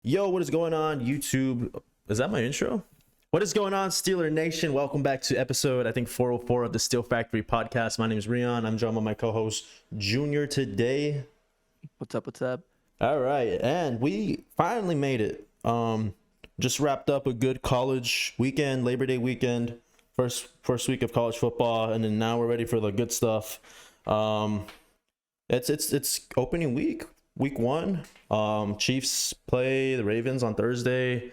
Yo, what is going on, YouTube? Is that my intro? What is going on, Steeler Nation? Welcome back to episode, I think, 404 of the Steel Factory podcast. My name is Rion. I'm joined by my co host, Junior, today. What's up? What's up? All right. And we finally made it. Just wrapped up a good college weekend, Labor Day weekend, first week of college football. And then now we're ready for the good stuff. It's opening week one. Chiefs play the Ravens on Thursday.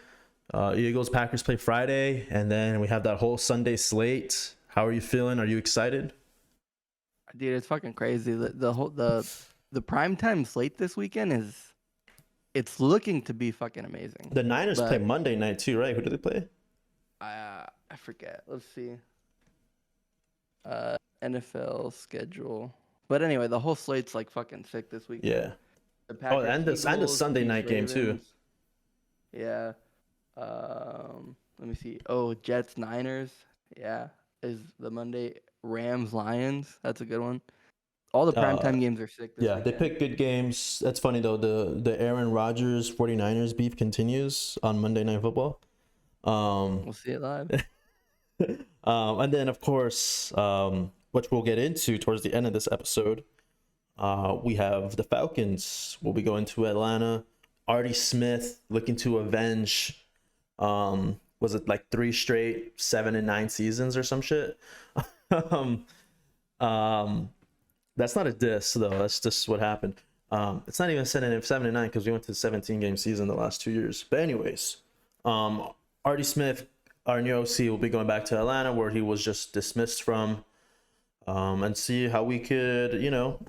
Eagles Packers play Friday, and then we have that whole Sunday slate. How are you feeling? Are you excited? Dude, it's fucking crazy. The primetime slate this weekend it's looking to be fucking amazing. The Niners play Monday night too, right? Who do they play? I forget. Let's see. NFL schedule. But anyway, the whole slate's like fucking sick this weekend. Yeah. The Packers, and the Sunday Chiefs, night game too. Yeah. Let me see. Oh, Jets Niners. Yeah, is the Monday. Rams Lions. That's a good one. All the primetime games are sick this Yeah, weekend. they pick good games. That's funny though. The Aaron Rodgers 49ers beef continues on Monday Night Football. We'll see it live. And then of course, which we'll get into towards the end of this episode, we have the Falcons. We'll be going to Atlanta. Artie Smith looking to avenge, was it like 3 straight 7 and 9 seasons or some shit? That's not a diss though. That's just what happened. It's not even 7 and 9 because we went to the 17-game season the last 2 years. But anyways, Artie Smith, our new OC, will be going back to Atlanta where he was just dismissed from, and see how we could,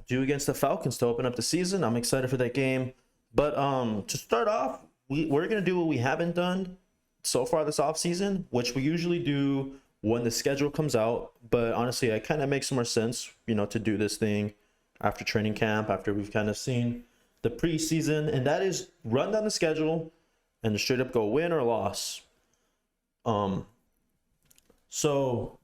do against the Falcons to open up the season. I'm excited for that game. But to start off, we're gonna do what we haven't done so far this offseason, which we usually do when the schedule comes out. But honestly, it kind of makes more sense, to do this thing after training camp, after we've kind of seen the preseason, and that is run down the schedule and straight up go win or loss. So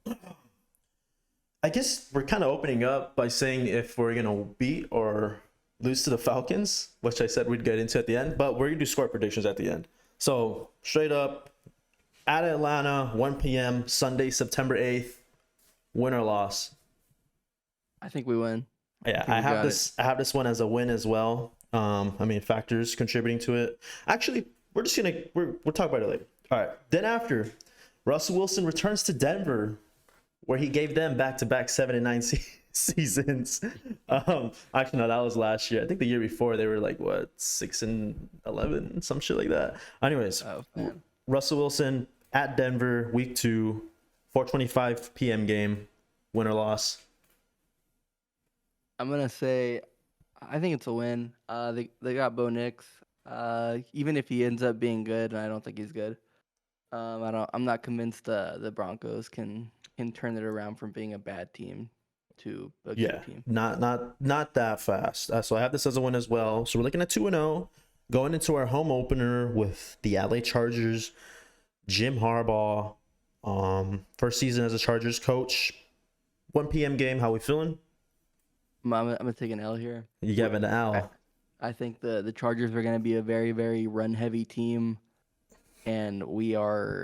I guess we're kind of opening up by saying if we're gonna beat or lose to the Falcons, which I said we'd get into at the end, but we're gonna do score predictions at the end. So straight up, at Atlanta, 1 p.m. Sunday, September 8th, win or loss. I think we win. Yeah, I have this one as a win as well. Factors contributing to it. Actually, we'll talk about it later. All right. Then after, Russell Wilson returns to Denver, where he gave them back-to-back 7 and 9 seasons. Actually, no, that was last year. I think the year before they were like 6 and 11, some shit like that. Anyways, Russell Wilson at Denver, week 2, 4:25 p.m. game, win or loss. I'm gonna say, I think it's a win. They got Bo Nix. Even if he ends up being good, and I don't think he's good. I'm not convinced the Broncos can turn it around from being a bad team to a good team. Not that fast. So I have this as a win as well. So we're looking at 2-0, going into our home opener with the LA Chargers. Jim Harbaugh, first season as a Chargers coach. 1 p.m. game. How we feeling? I'm gonna take an L here. You have an L. I think the Chargers are gonna be a very, very run heavy team, and we've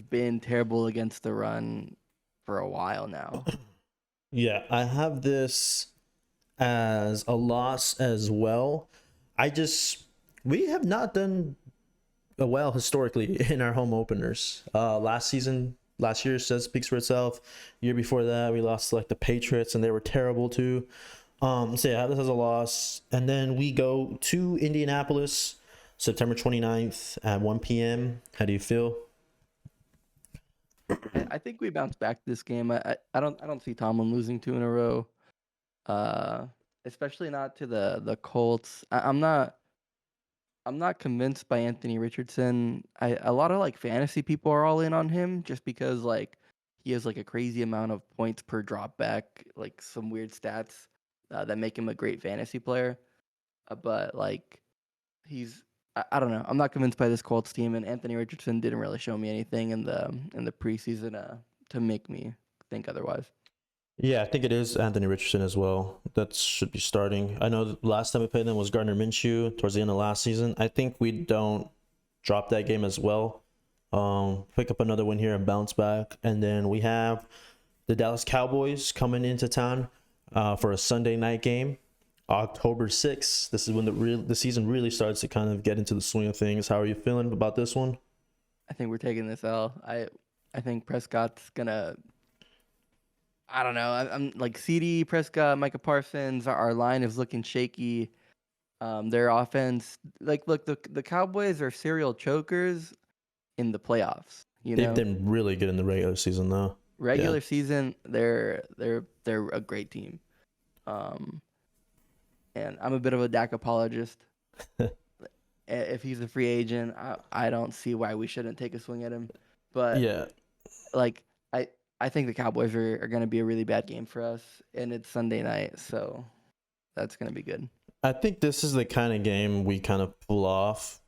been terrible against the run for a while now. Yeah, I have this as a loss as well. We have not done well historically in our home openers. Last year speaks for itself. Year before that, we lost to the Patriots, and they were terrible too. So yeah, I have this as a loss. And then we go to Indianapolis, September 29th at 1 p.m. How do you feel? I think we bounce back this game. I don't see Tomlin losing 2 in a row. Especially not to the Colts. I'm not convinced by Anthony Richardson. A lot of fantasy people are all in on him just because he has a crazy amount of points per drop back, some weird stats that make him a great fantasy player. But he's I don't know. I'm not convinced by this Colts team, and Anthony Richardson didn't really show me anything in the preseason to make me think otherwise. Yeah, I think it is Anthony Richardson as well. That should be starting. I know the last time we played them was Gardner Minshew towards the end of last season. I think we don't drop that game as well. Pick up another win here and bounce back. And then we have the Dallas Cowboys coming into town for a Sunday night game, October 6th. This is when the season really starts to kind of get into the swing of things. How are you feeling about this one? I think we're taking this L. I think Prescott's gonna. I don't know. I'm like CD, Prescott, Micah Parsons. Our line is looking shaky. Their offense, like, look, the Cowboys are serial chokers in the playoffs. You They've know, been really good in the regular season, though. Yeah. regular season, they're a great team. Um, and I'm a bit of a Dak apologist. If he's a free agent, I don't see why we shouldn't take a swing at him. But Yeah. like I think the Cowboys are going to be a really bad game for us, and it's Sunday night, so that's going to be good. I think this is the kind of game we kind of pull off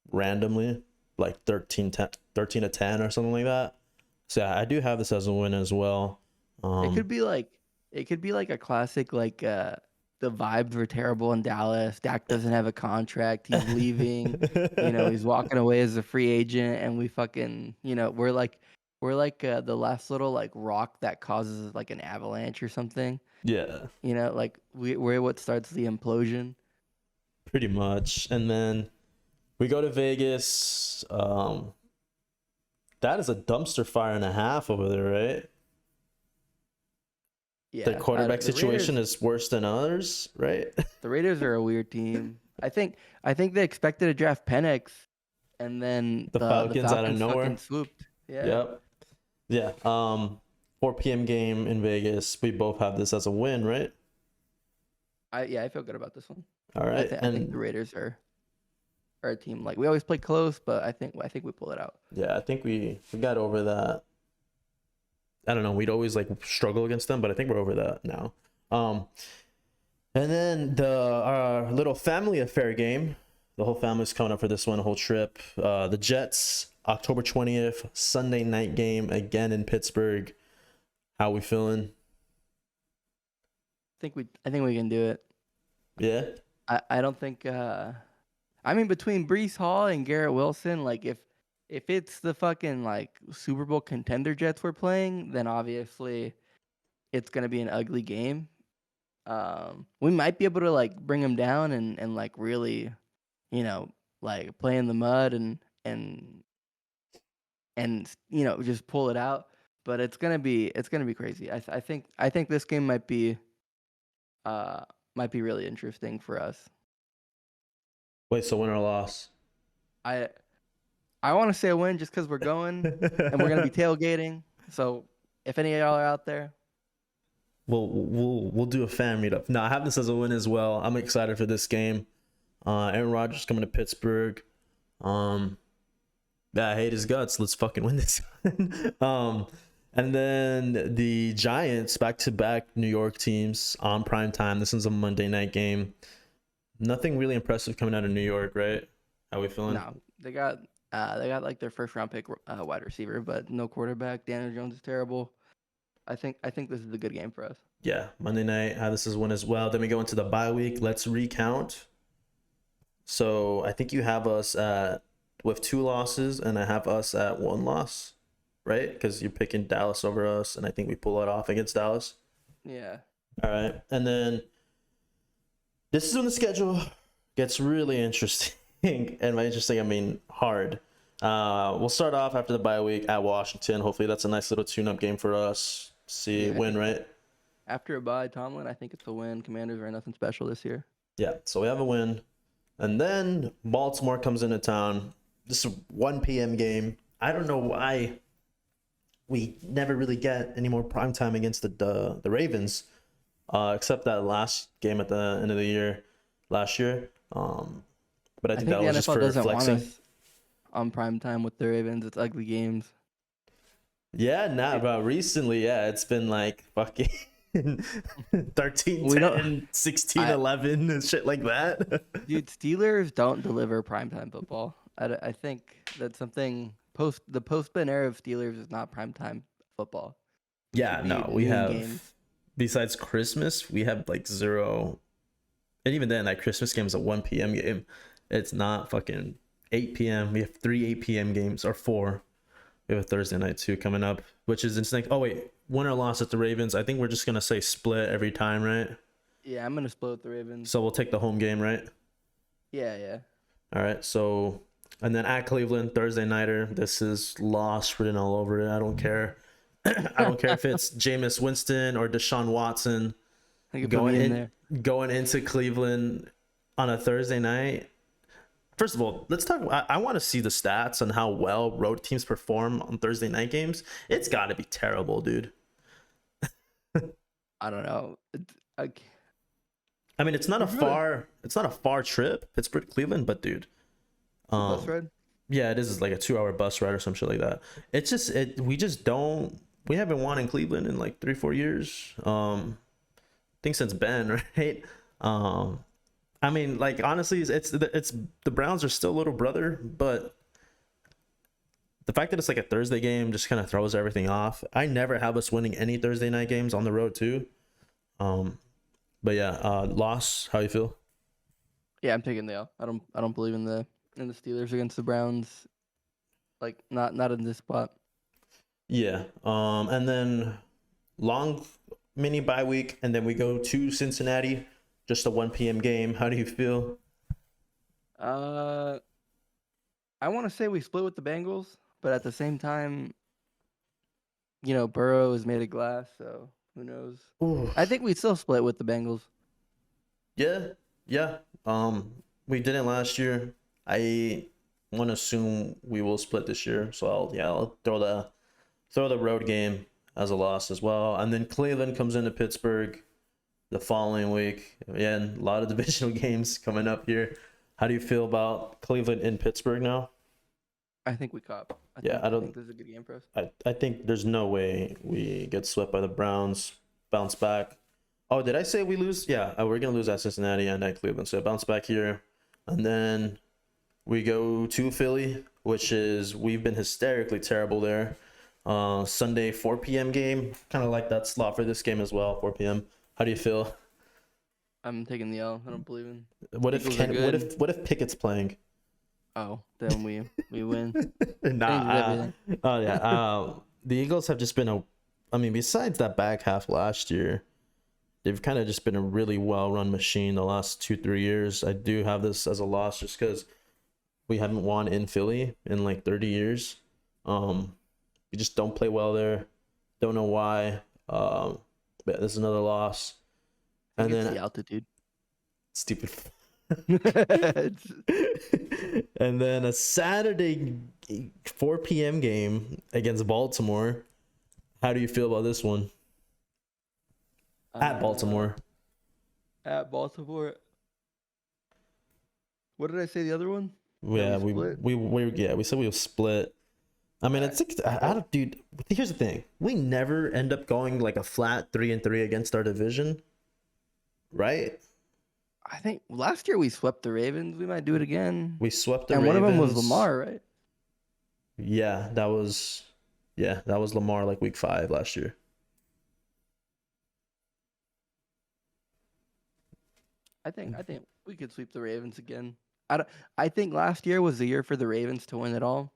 randomly, like 13 to 10 or something like that. So yeah, I do have this as a win as well. It could be like a classic like the vibes were terrible in Dallas. Dak doesn't have a contract. He's leaving. He's walking away as a free agent, and we fucking, we're like the last little like rock that causes like an avalanche or something. Yeah, Like we're what starts the implosion. pretty much. And then we go to Vegas. That is a dumpster fire and a half over there, right? Yeah, The quarterback the situation Raiders, is worse than others, right? the Raiders are a weird team. I think they expected to draft Penix, and then The the Falcons out of Falcons nowhere. fucking swooped. Yeah. Yep. Yeah. 4 p.m. game in Vegas. We both have this as a win, right? I feel good about this one. All right. I think the Raiders are a team, like, we always play close, but I think we pull it out. Yeah, I think we got over that. I don't know. We'd always like struggle against them, but I think we're over that now. And then our little family affair game. The whole family's coming up for this one, a whole trip. The Jets, October 20th, Sunday night game again in Pittsburgh. How we feeling? I think we can do it. Yeah. I don't think I mean, between Brees Hall and Garrett Wilson, like, if it's the fucking like Super Bowl contender Jets we're playing, then obviously it's gonna be an ugly game. We might be able to like bring them down and like really, like play in the mud and just pull it out. But it's gonna be crazy. I think this game might be really interesting for us. Wait, so win or loss? I I want to say a win just because we're going and we're gonna be tailgating. So if any of y'all are out there, We'll do a fan meetup. No, I have this as a win as well. I'm excited for this game. Aaron Rodgers coming to Pittsburgh. Yeah, I hate his guts. Let's fucking win this. And then the Giants back to back New York teams on prime time. This is a Monday night game. Nothing really impressive coming out of New York, right? How we feeling? no, they got like their first round pick wide receiver, but no quarterback. Daniel Jones is terrible. I think this is a good game for us. Yeah, Monday night. Have this as win as well. Then we go into the bye week. Let's recount. So I think you have us with 2 losses, and I have us at 1 loss, right? Because you're picking Dallas over us, and I think we pull it off against Dallas. Yeah. All right, and then this is when the schedule gets really interesting, and by interesting I mean hard. We'll start off after the bye week at Washington. Hopefully that's a nice little tune-up game for us. See, win, right? After a bye, Tomlin, I think it's a win. Commanders are nothing special this year. Yeah, so we have a win. And then Baltimore comes into town. This is a 1 p.m. game. I don't know why we never really get any more prime time against the Ravens, except that last game at the end of the year last year. But I think that the was NFL just for doesn't flexing. want us on prime time with the Ravens. It's ugly games. Yeah, but recently, yeah, it's been like fucking 13, We don't- 10, 16, 11, and shit like that. Dude, Steelers don't deliver primetime football. I think that's something the post Ben era of Steelers is not primetime football. Yeah, Should be no, we noon have games. besides Christmas, we have like zero. And even then, that Christmas game is a 1 p.m. game. It's not fucking 8 p.m. We have 3 8 p.m. games, or 4. We have a Thursday night too coming up, which is insane. Oh wait, win or loss at the Ravens. I think we're just gonna say split every time, right? Yeah, I'm gonna split with the Ravens. So we'll take the home game, right? Yeah. All right. So, and then at Cleveland, Thursday nighter. This is loss written all over it. I don't care. I don't care if it's Jameis Winston or Deshaun Watson I can put me in there. going into Cleveland on a Thursday night. First of all, let's talk. I want to see the stats on how well road teams perform on Thursday night games. It's got to be terrible, dude. I don't know. I mean, it's not a far trip, Pittsburgh, Cleveland, but dude, bus ride? yeah, it is like a 2-hour bus ride or some shit like that. It's just we haven't won in Cleveland in like 3-4 years. I think since Ben, right? I mean, like honestly, it's the Browns are still little brother, but the fact that it's like a Thursday game just kind of throws everything off. I never have us winning any Thursday night games on the road too. But yeah, loss. How you feel? Yeah, I'm taking the L. I don't believe in the Steelers against the Browns. Like not in this spot. Yeah. And then long mini bye week, and then we go to Cincinnati. Just a 1 p.m. game. How do you feel? I want to say we split with the Bengals, but at the same time, Burrow is made of glass, so who knows? Ooh. I think we still split with the Bengals. Yeah. We didn't last year. I want to assume we will split this year. So I'll throw the road game as a loss as well. And then Cleveland comes into Pittsburgh the following week. Again, a lot of divisional games coming up here. How do you feel about Cleveland in Pittsburgh now? I think we cop. I think this is a good game for us. I think there's no way we get swept by the Browns, bounce back. Oh, did I say we lose? Yeah, we're going to lose at Cincinnati and at Cleveland. So bounce back here. And then we go to Philly, which is, we've been hysterically terrible there. Sunday 4 p.m. game. Kind of like that slot for this game as well, 4 p.m. How do you feel? I'm taking the L. I don't believe in. What if Pickett's playing? Oh, then we win. Nah. Oh yeah. The Eagles have just been besides that back half last year, they've kind of just been a really well-run machine the last 2-3 years. I do have this as a loss just because we haven't won in Philly in like 30 years. We just don't play well there. Don't know why. But this is another loss. And then the altitude. Stupid. And then a Saturday 4 p.m. game against Baltimore. How do you feel about this one? At Baltimore. At Baltimore. What did I say? The other one? Yeah, we said we will split. I mean, it's dude. Here's the thing: we never end up going like a flat 3-3 against our division, right? I think last year we swept the Ravens. We might do it again. We swept the Ravens. And one of them was Lamar, right? Yeah, that was Lamar like week 5 last year. I think we could sweep the Ravens again. I think last year was the year for the Ravens to win it all.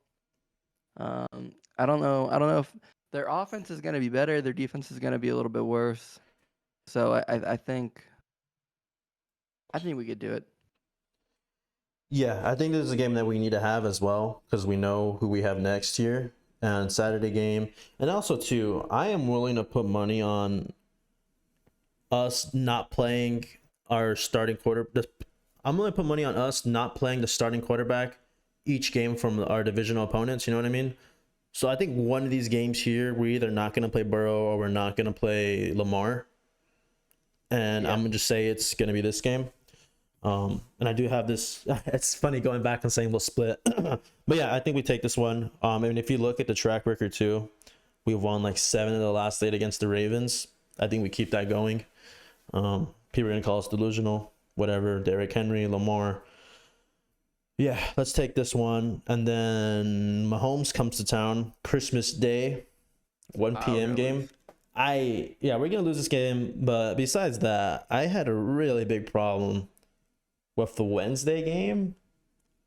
I don't know if their offense is going to be better. Their defense is going to be a little bit worse. So I think we could do it. Yeah, I think this is a game that we need to have as well because we know who we have next year and Saturday game. And also too, I am willing to put money on us not playing our starting quarterback. I'm willing to put money on us not playing the starting quarterback each game from our divisional opponents. You know what I mean? So I think one of these games here, we're either not going to play Burrow or we're not going to play Lamar. And I'm going to just say it's going to be this game. And I do have this. It's funny going back and saying we'll split. But yeah, I think we take this one. And if you look at the track record too, we've won like 7 of the last 8 against the Ravens. I think we keep that going. People are going to call us delusional. Whatever. Derrick Henry, Lamar. Yeah, let's take this one. And then Mahomes comes to town Christmas Day, 1 p.m. game. we're gonna lose this game, but besides that, I had a really big problem with the Wednesday game,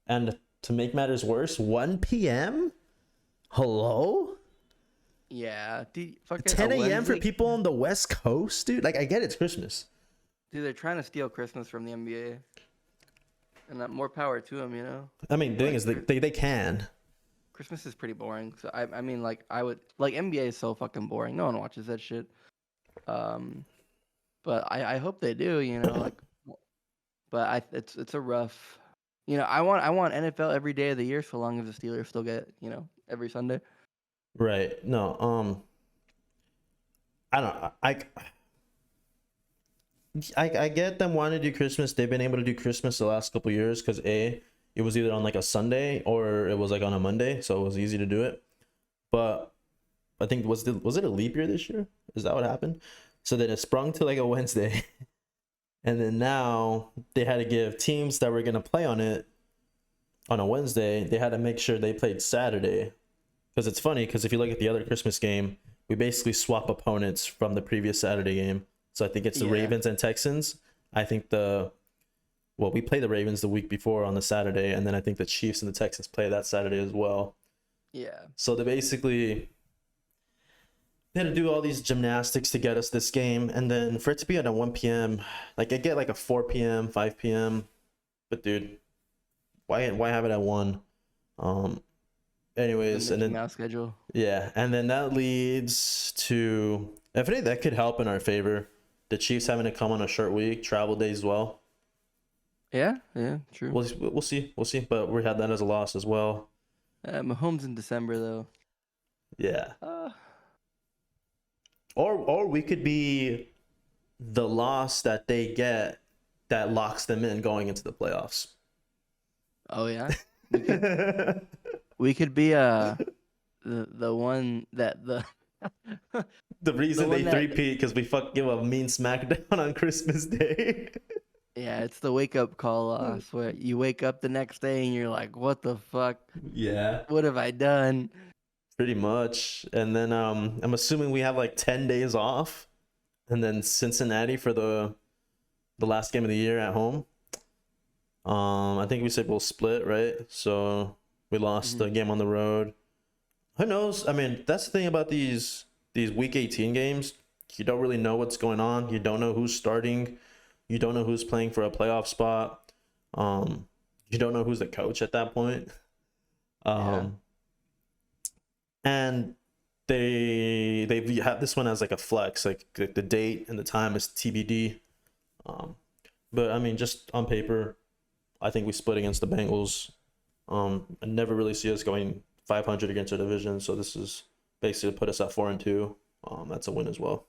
and to make matters worse, 1 p.m. Hello, Yeah, dude, fucking a 10 a.m. for Wednesday. people on the West Coast, dude. Like, I get it's Christmas. Dude, they're trying to steal Christmas from the NBA, and that more power to them, you know. I mean, the thing Like, is, they can. Christmas is pretty boring. So I mean, like I would like NBA is so fucking boring. No one watches that shit. But I hope they do. You know, like, but it's a rough. You know, I want NFL every day of the year, so long as the Steelers still get every Sunday. Right. No. I don't. I get them wanting to do Christmas. They've been able to do Christmas the last couple years because it was either on like a Sunday or it was like on a Monday, so it was easy to do it. But I think was it a leap year this year? Is that what happened? So then it sprung to like a Wednesday, and then now they had to give teams that were gonna play on it on a Wednesday. They had to make sure they played Saturday, because it's funny because if you look at the other Christmas game, we basically swap opponents from the previous Saturday game. So I think it's the Ravens and Texans. I think we play the Ravens the week before on the Saturday, and then I think the Chiefs and the Texans play that Saturday as well. Yeah. So they had to do all these gymnastics to get us this game, and then for it to be at a 1 p.m., like I get like a 4 p.m., 5 p.m., but dude, why have it at 1? Anyways, The and Mickey then Mouse schedule. yeah, and then that leads to, if anything, that could help in our favor. The Chiefs having to come on a short week, travel days as well. Yeah, true. We'll see, but we had that as a loss as well. Mahomes in December though. Yeah. Or we could be the loss that they get that locks them in going into the playoffs. Oh yeah. We could be the one that the The reason The they one that- three-peat because we give a mean smackdown on Christmas Day. yeah, it's the wake up call loss where you wake up the next day and you're like, what the fuck? Yeah, What have I done? pretty much. And then I'm assuming we have like 10 days off, and then Cincinnati for the last game of the year at home. I think we said we'll split, right? So we lost the game on the road. Who knows? I mean, that's the thing about these week 18 games. You don't really know what's going on. You don't know who's starting. You don't know who's playing for a playoff spot. You don't know who's the coach at that point. And they have this one as like a flex, like the date and the time is TBD. But I mean, just on paper, I think we split against the Bengals. I never really see us going 500 against our division, so this is basically to put us at 4-2. That's a win as well.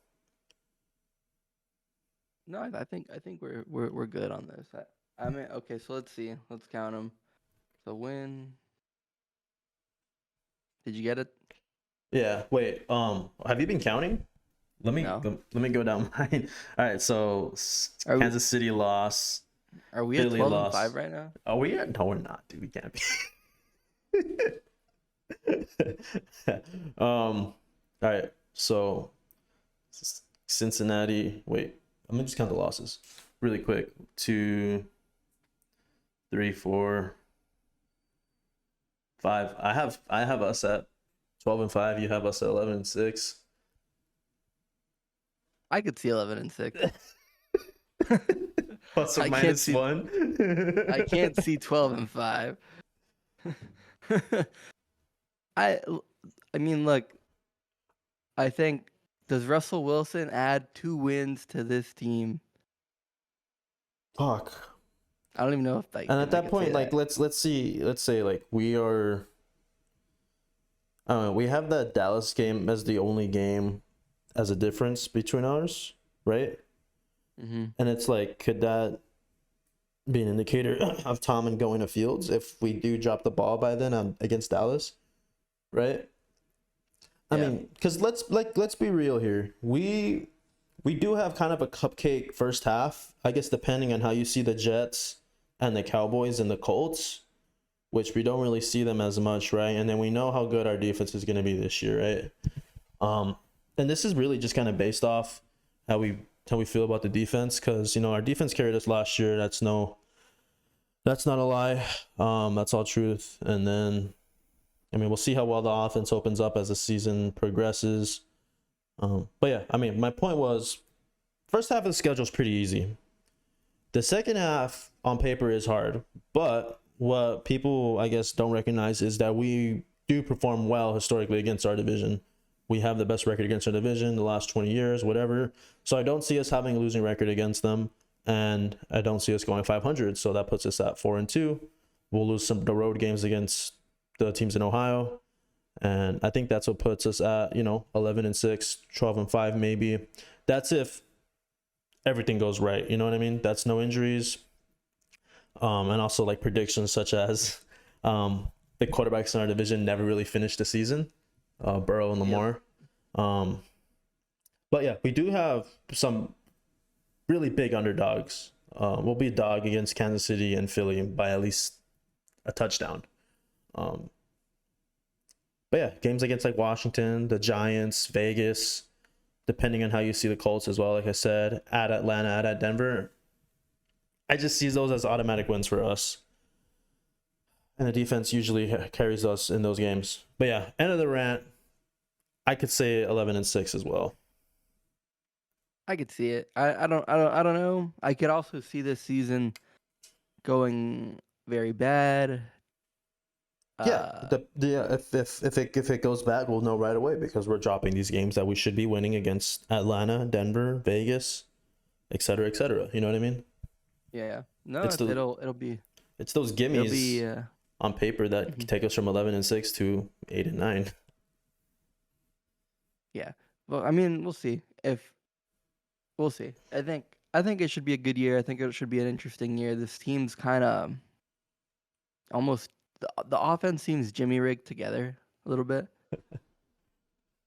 No, I think we're good on this. I mean, okay, so let's see. Let's count them. So win. Did you get it? Yeah. Wait. Have you been counting? Let me go down mine. All right. So Kansas City lost. Are we Philly at 12 lost. and 5 right now? Are we at? No, we're not, dude. We can't be. All right. So Cincinnati. Wait. Let me just count the losses really quick. 2, 3, 4, 5. I have us at 12 and 5. You have us at 11 and 6. I could see 11 and 6. Plus or I minus 1. I can't see 12 and 5. I mean, look. I think, does Russell Wilson add 2 wins to this team? Fuck. I don't even know if And at that point, like, let's say like we are. I don't know. We have that Dallas game as the only game as a difference between ours, right? Mm-hmm. And it's like, could that be an indicator of Tomlin going to Fields if we do drop the ball by then against Dallas, right? I mean, because let's be real here. We do have kind of a cupcake first half, I guess, depending on how you see the Jets and the Cowboys and the Colts, which we don't really see them as much, right? And then we know how good our defense is going to be this year, right? and this is really just kind of based off how we feel about the defense, because our defense carried us last year. That's not a lie. That's all truth. And then, I mean, we'll see how well the offense opens up as the season progresses. But yeah, I mean, my point was, first half of the schedule is pretty easy. The second half on paper is hard, but what people, I guess, don't recognize is that we do perform well historically against our division. We have the best record against our division the last 20 years, whatever. So I don't see us having a losing record against them, and I don't see us going 500. So that puts us at 4-2. We'll lose some of the road games against the teams in Ohio, and I think that's what puts us at 11-6, 12-5 maybe. That's if everything goes right. You know what I mean? That's no injuries. And also like predictions such as the quarterbacks in our division never really finished the season, Burrow and Lamar. Yep. But yeah, we do have some really big underdogs. We'll be a dog against Kansas City and Philly by at least a touchdown. But yeah, games against like Washington, the Giants, Vegas, depending on how you see the Colts as well, like I said, at Atlanta, at Denver, I just see those as automatic wins for us. And the defense usually carries us in those games. But yeah, end of the rant, I could say 11-6 as well. I could see it. I don't know. I could also see this season going very bad. If it goes bad, we'll know right away, because we're dropping these games that we should be winning against Atlanta, Denver, Vegas, et cetera, et cetera. You know what I mean? Yeah. No, it'll be. It's those gimmies on paper that take us from 11-6 to 8-9. Yeah. Well, I mean, we'll see. We'll see. I think it should be a good year. I think it should be an interesting year. This team's kind of almost the offense seems Jimmy rigged together a little bit.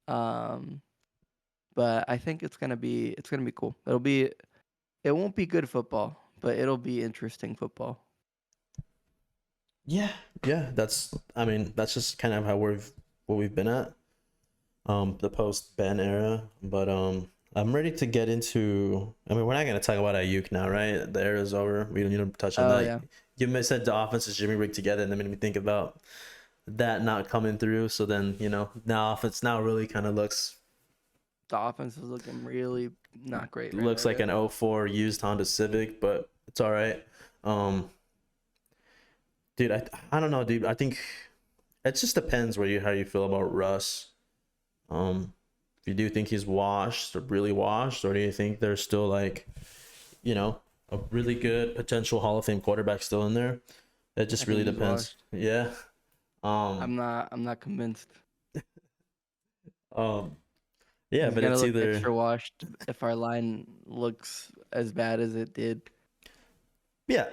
But I think it's gonna be cool. It won't be good football, but it'll be interesting football. Yeah. That's just kind of how we've been at the post Ben era. But I'm ready to get into. I mean, we're not gonna talk about Ayuk now, right? The era is over. We don't need to touch on that. Yeah. You said the offense is Jimmy rigged together, and that made me think about that not coming through. So then now offense now really kind of looks. The offense is looking really not great. Looks like an 04 used Honda Civic, but it's all right. Dude, I don't know, dude. I think it just depends how you feel about Russ. If you do think he's washed or really washed, or do you think there's still like, a really good potential Hall of Fame quarterback still in there? It just really depends. Yeah. I'm not convinced. Yeah, but it's either extra washed if our line looks as bad as it did. Yeah,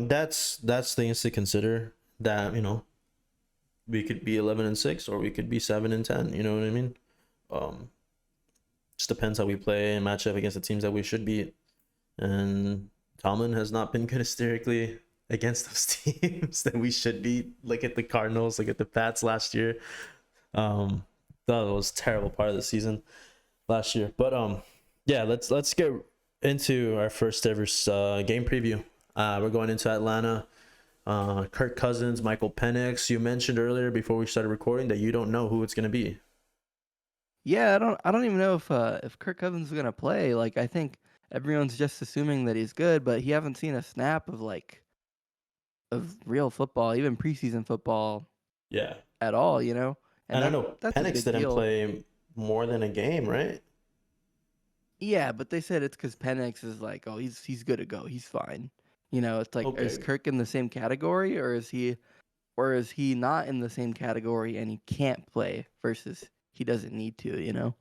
that's things to consider. That we could be 11-6 or we could be 7-10. You know what I mean? Just depends how we play and match up against the teams that we should beat. And Tomlin has not been good hysterically against those teams that we should beat. Look at the Cardinals, look at the Pats last year. That was a terrible part of the season last year. But yeah, let's get into our first ever game preview. We're going into Atlanta. Kirk Cousins, Michael Penix. You mentioned earlier before we started recording that you don't know who it's going to be. Yeah, I don't even know if Kirk Cousins is going to play. Like, I think everyone's just assuming that he's good, but he haven't seen a snap of real football, even preseason football. Yeah. At all, And I know Penix didn't play more than a game, right? Yeah, but they said it's because Penix is like, oh, he's good to go, he's fine. It's like, okay. Is Kirk in the same category, or is he not in the same category and he can't play versus he doesn't need to,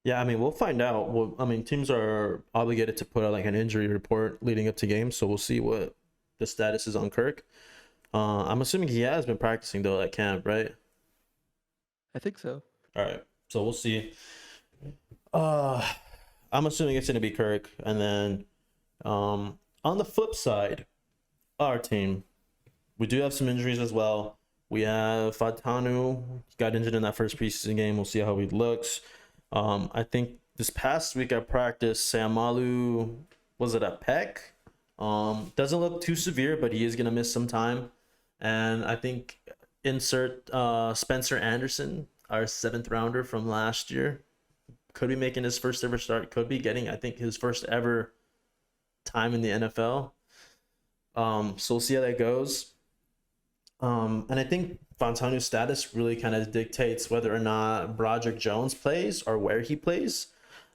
Yeah, I mean, we'll find out. Teams are obligated to put out like an injury report leading up to games, so we'll see what the status is on Kirk. I'm assuming he has been practicing though at camp, right? I think so. All right, so we'll see. I'm assuming it's going to be Kirk, and then on the flip side, our team, we do have some injuries as well. We have Fatanu, got injured in that first preseason game. We'll see how he looks. I think this past week at practice, Samalu was it a pec? Doesn't look too severe, but he is gonna miss some time. And I think insert Spencer Anderson, our seventh rounder from last year, could be making his first ever start. Could be getting, I think, his first ever time in the NFL. So we'll see how that goes. And I think Fontanu's status really kind of dictates whether or not Broderick Jones plays or where he plays.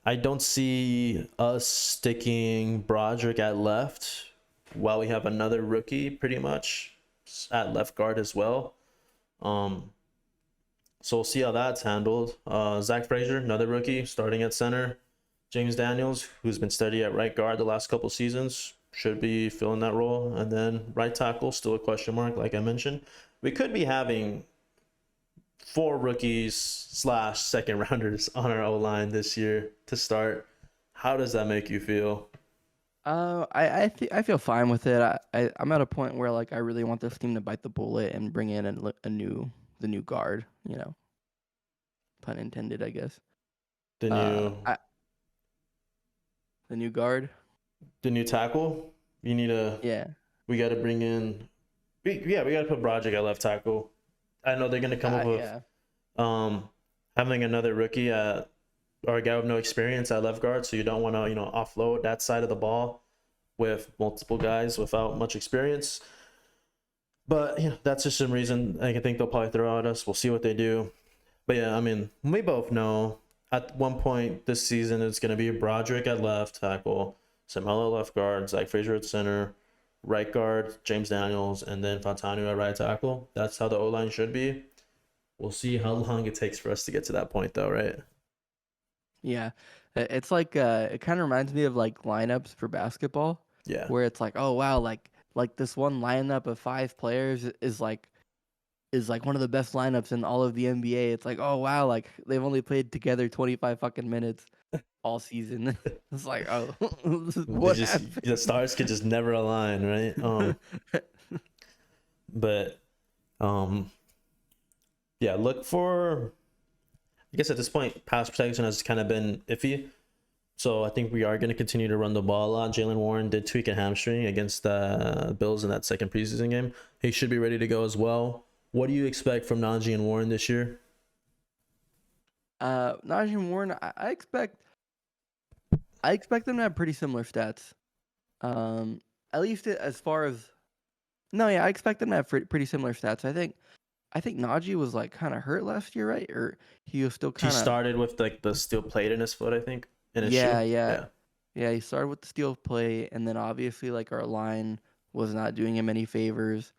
I don't see us sticking Broderick at left while we have another rookie pretty much at left guard as well. So we'll see how that's handled. Zach Frazier, another rookie, starting at center. James Daniels, who's been steady at right guard the last couple seasons, should be filling that role. And then right tackle, still a question mark, like I mentioned. We could be having 4 rookies / second rounders on our O line this year to start. How does that make you feel? I feel fine with it. I'm at a point where like I really want this team to bite the bullet and bring in the new guard. You know, pun intended, I guess. The Uh, new I, the new guard. the new tackle. You need a. Yeah. We got to bring in. We got to put Broderick at left tackle. I know they're gonna come up with Yeah. having another rookie or a guy with no experience at left guard, so you don't want to offload that side of the ball with multiple guys without much experience. But that's just some reason I think they'll probably throw at us. We'll see what they do. But yeah, I mean, we both know at one point this season it's going to be Broderick at left tackle, Samuel at left guard, Zach Frazier at center, right guard James Daniels, and then Fantanu at right tackle. That's how the O line should be. We'll see how long it takes for us to get to that point, though, right? Yeah. It's like it kind of reminds me of like lineups for basketball Yeah. where it's like, oh wow, like this one lineup of 5 players is like one of the best lineups in all of the NBA. It's like, oh wow, like they've only played together 25 fucking minutes all season. It's like, oh, what happened? The stars could just never align, right? But yeah, look for. I guess at this point, pass protection has kind of been iffy. So I think we are going to continue to run the ball a lot. Jalen Warren did tweak a hamstring against the Bills in that second preseason game. He should be ready to go as well. What do you expect from Najee and Warren this year? Najee and Warren, I expect them to have pretty similar stats. At least as far as no, yeah, I expect them to have pretty similar stats. I think Najee was like kind of hurt last year, right? Or he was still kind He of. started with like the steel plate in his foot, I think, in his shoe. Yeah. He started with the steel plate, and then obviously like our line was not doing him any favors.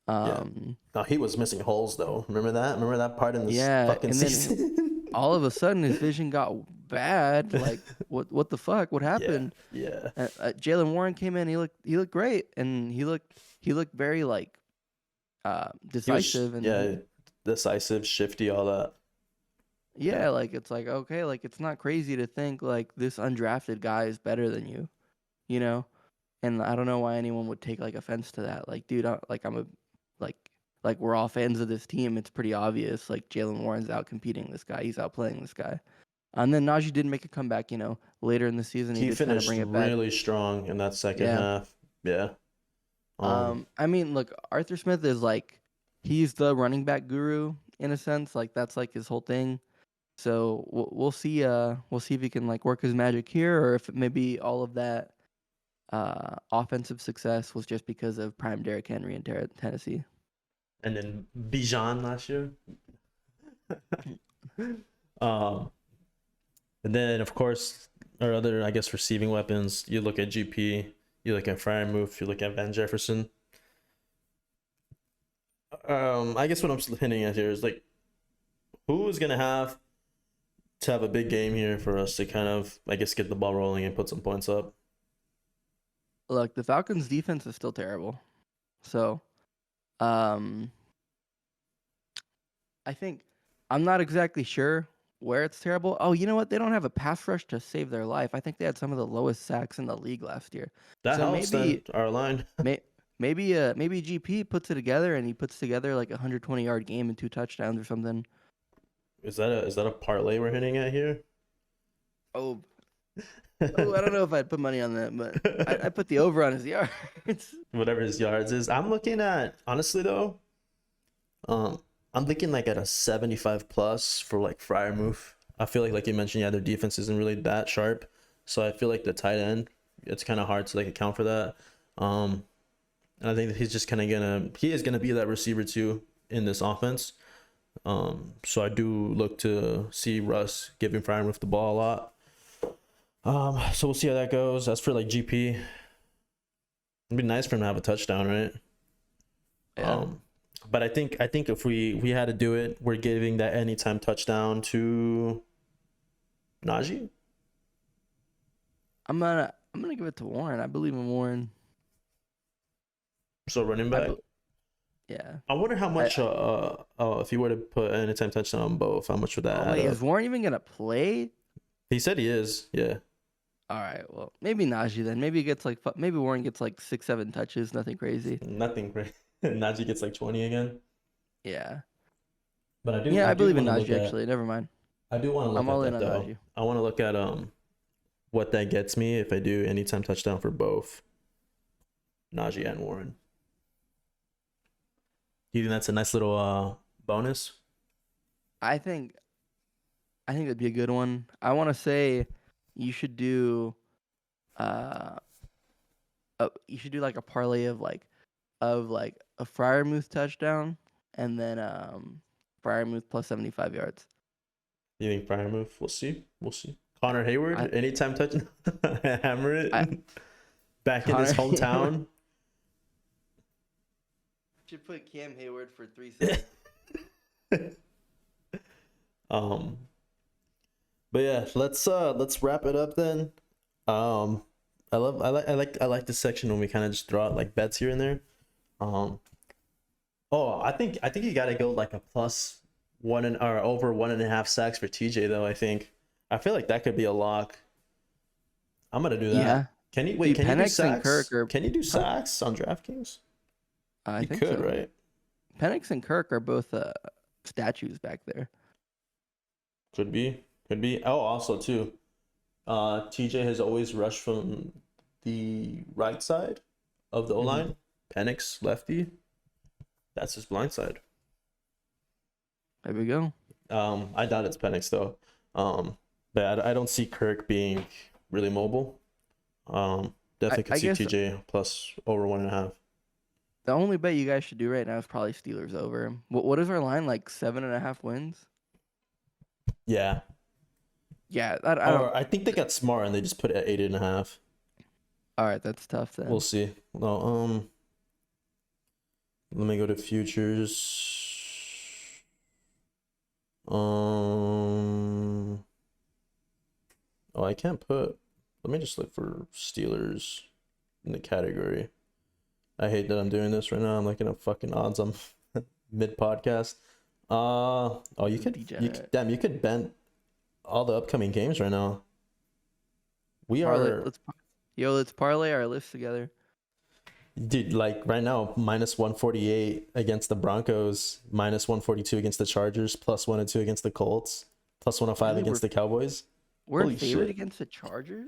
No, he was missing holes though. Remember that? Remember that part in the fucking and season? then all of a sudden his vision got bad. Like what the fuck? What happened? Yeah. Jalen Warren came in. He looked great, and he looked very like decisive decisive, shifty, all that. Yeah, like it's like okay, like it's not crazy to think like this undrafted guy is better than you, you know? And I don't know why anyone would take like offense to that. Like, dude, I'm a like we're all fans of this team. It's pretty obvious. Like Jalen Warren's out competing this guy. He's outplaying this guy. And then Najee did make a comeback. Later in the season, He did finished bring it back. really strong in that second half. Yeah. I mean, look, Arthur Smith is like he's the running back guru in a sense. Like that's like his whole thing. So we'll see. We'll see if he can like work his magic here, or if maybe all of that offensive success was just because of prime Derrick Henry in Tennessee. And then Bijan last year. And then of course our other, I guess, receiving weapons. You look at GP, you look at Freiermuth, you look at Van Jefferson. I guess what I'm hinting at here is like, who is gonna have a big game here for us to kind of, I guess, get the ball rolling and put some points up? Look, the Falcons' defense is still terrible. So, I think I'm not exactly sure where it's terrible. Oh, you know what? They don't have a pass rush to save their life. I think they had some of the lowest sacks in the league last year. That So helps maybe then, our line. maybe GP puts it together and he puts together like a 120-yard game and 2 touchdowns or something. Is that a parlay we're hitting at here? Oh, oh, I don't know if I'd put money on that, but I put the over on his yards. Whatever his yards is. I'm looking at, honestly though, um, I'm looking like at a 75 plus for like Fryermuth. I feel like you mentioned, yeah, their defense isn't really that sharp. So I feel like the tight end, it's kind of hard to like account for that. And I think that he's just kind of he is gonna be that receiver too in this offense. So I do look to see Russ giving Fryermuth the ball a lot. So we'll see how that goes. As for like GP, it'd be nice for him to have a touchdown, right? Yeah. But I think if we had to do it, we're giving that anytime touchdown to Najee. I'm gonna give it to Warren. I believe in Warren. So running I back. be- yeah. I wonder how much if you were to put an anytime touchdown on both, how much would that Oh add wait, up? is Warren even gonna play? He said he is. Yeah. All right. Well, maybe Najee then. Maybe he gets like maybe Warren gets like 6, 7 touches. Nothing crazy. Nothing great. Najee gets like 20 again. Yeah. But Yeah, I believe in want to look Najee at actually. Never mind. I do want to look I'm at all in that on though. Najee. I want to look at what that gets me if I do anytime touchdown for both Najee and Warren. Do you think that's a nice little bonus? I think that'd be a good one. I want to say you should do uh you should do like a parlay of like a Fryermuth touchdown and then Fryermuth plus 75 yards. You think Fryermuth? We'll see. We'll see. Connor Hayward, I, anytime touchdown, hammer it I back in his Connor hometown. should put Cam Hayward for 3 cents. um, but yeah, let's wrap it up then. I like this section when we kind of just throw out like bets here and there. I think you gotta go like a plus one or over 1.5 sacks for TJ though. I feel like that could be a lock. I'm gonna do that. Yeah. Can you Dude, Can you do Penix and sacks? Kirk are Can you do sacks on DraftKings? I You think could, so. right? Penix and Kirk are both statues back there. Could be. Oh, also too, TJ has always rushed from the right side of the O line. Penix lefty. That's his blind side. There we go. I doubt it's Penix though. But I don't see Kirk being really mobile. Definitely could I see guess TJ plus over 1.5. the only bet you guys should do right now is probably Steelers over. What is our line, like 7.5 wins? Yeah. Yeah, I don't. I think they got smart and they just put it at 8.5. All right, that's tough then. We'll see. No, let me go to futures. I can't put. Let me just look for Steelers in the category. I hate that I'm doing this right now. I'm looking at fucking odds on mid podcast. You could bend all the upcoming games right now. Let's parlay our list together. Dude, like right now, minus 148 against the Broncos, minus 142 against the Chargers, plus 102 against the Colts, plus 105 against the Cowboys. We're Holy favored shit. against the Chargers?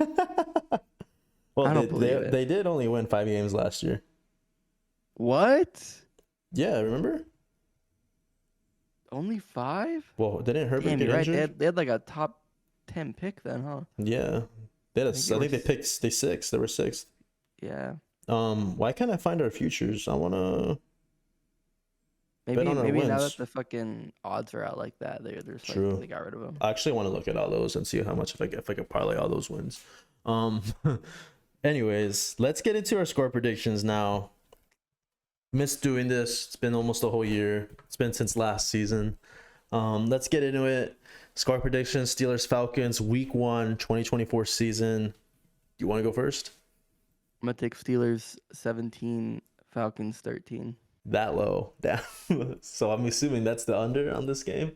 Well, I don't believe it. They did only win 5 games last year. What? Yeah, remember? Only 5? Well, didn't Herbert Damn, get you're right. injured? They had like a top 10 pick then, huh? Yeah. I think they picked they 6th. They were 6th. Yeah. Why can't I find our futures? I wanna Maybe bet on our now that wins. the fucking odds are out like that, they're just True. like they got rid of them. I actually want to look at all those and see how much if I could parlay all those wins. Anyways, let's get into our score predictions now. Missed doing this. It's been almost a whole year. It's been since last season. Let's get into it. Score predictions: Steelers Falcons Week 1 2024 season. You want to go first? I'm gonna take Steelers 17, Falcons 13. That low. Damn. So I'm assuming that's the under on this game.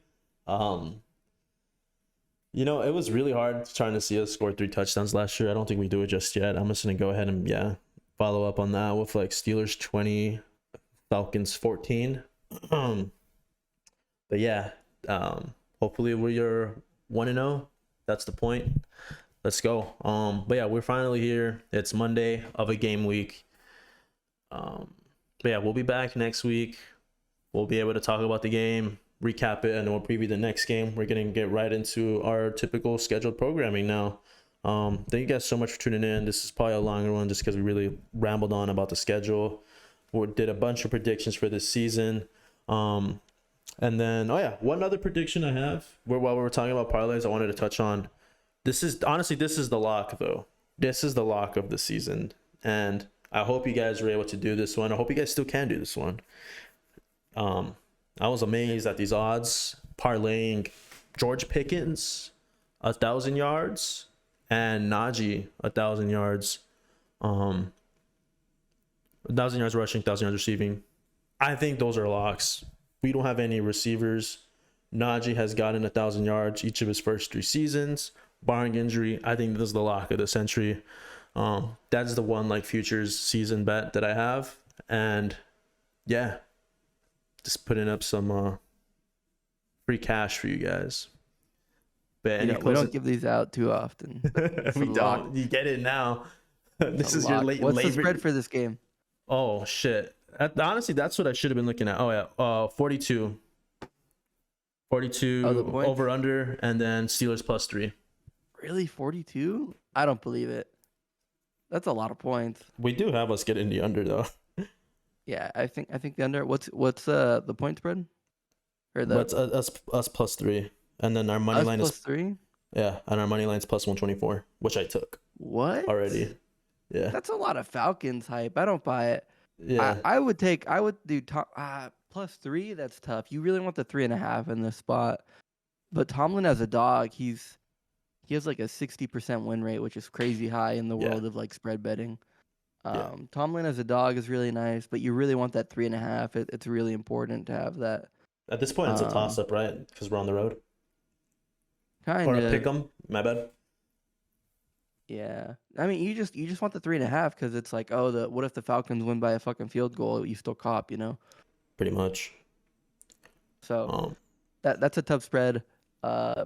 It was really hard trying to see us score 3 touchdowns last year. I don't think we do it just yet. I'm just gonna go ahead and follow up on that with like Steelers 20, Falcons 14. But yeah, hopefully we are 1-0 That's the point. Let's go. But yeah, we're finally here. It's Monday of a game week. But yeah, we'll be back next week. We'll be able to talk about the game, recap it, and then we'll preview the next game. We're gonna get right into our typical scheduled programming now. Thank you guys so much for tuning in. This is probably a longer one just because we really rambled on about the schedule. We did a bunch of predictions for this season. And then, one other prediction I have, while we were talking about parlays, I wanted to touch on. This is the lock, though. This is the lock of the season. And I hope you guys were able to do this one. I hope you guys still can do this one. I was amazed at these odds, parlaying George Pickens 1,000 yards and Najee 1,000 yards. 1,000 yards rushing, 1,000 yards receiving. I think those are locks. We don't have any receivers. Najee has gotten 1,000 yards each of his first 3 seasons, barring injury. I think this is the lock of the century. That's the one like futures season bet that I have, and yeah, just putting up some free cash for you guys. But we don't give these out too often. We don't. You get it now. This is your late. What's the spread for this game? Oh shit! Honestly, that's what I should have been looking at. Oh yeah, 42. 42 over under, and then Steelers +3. Really, 42? I don't believe it. That's a lot of points. We do have us get in the under though. Yeah, I think the under. What's the point spread? Or the What's us +3, and then our money line is +3. Yeah, and our money line's +124, which I took. What? Already? Yeah. That's a lot of Falcons hype. I don't buy it. Yeah. I would do +3. That's tough. You really want the 3.5 in this spot. But Tomlin as a dog, he has like a 60% win rate, which is crazy high in the world of like spread betting. Tomlin as a dog is really nice, but you really want that 3.5. It's really important to have that. At this point, it's a toss up, right? Because we're on the road. Kind or of. a pick 'em. My bad. Yeah, I mean, you just want the 3.5 because it's like, what if the Falcons win by a fucking field goal? You still cop, Pretty much. So that's a tough spread.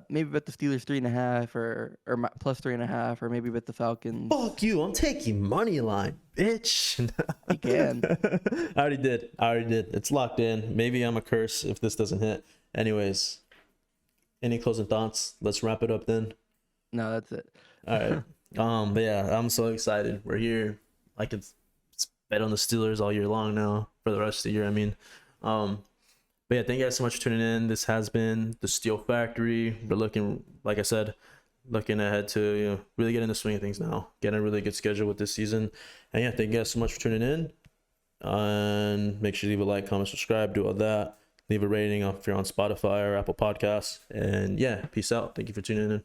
Maybe bet the Steelers 3.5 or +3.5, or maybe bet the Falcons. Fuck you! I'm taking money line, bitch. You can. I already did. It's locked in. Maybe I'm a curse if this doesn't hit. Anyways, any closing thoughts? Let's wrap it up then. No, that's it. All right. But yeah, I'm so excited. We're here. I can bet on the Steelers all year long now for the rest of the year. I mean, but yeah, thank you guys so much for tuning in. This has been the Steel Factory. We're looking, like I said, looking ahead to really get in the swing of things now. Getting a really good schedule with this season. And yeah, thank you guys so much for tuning in. And make sure you leave a like, comment, subscribe, do all that. Leave a rating if you're on Spotify or Apple Podcasts. And yeah, peace out. Thank you for tuning in.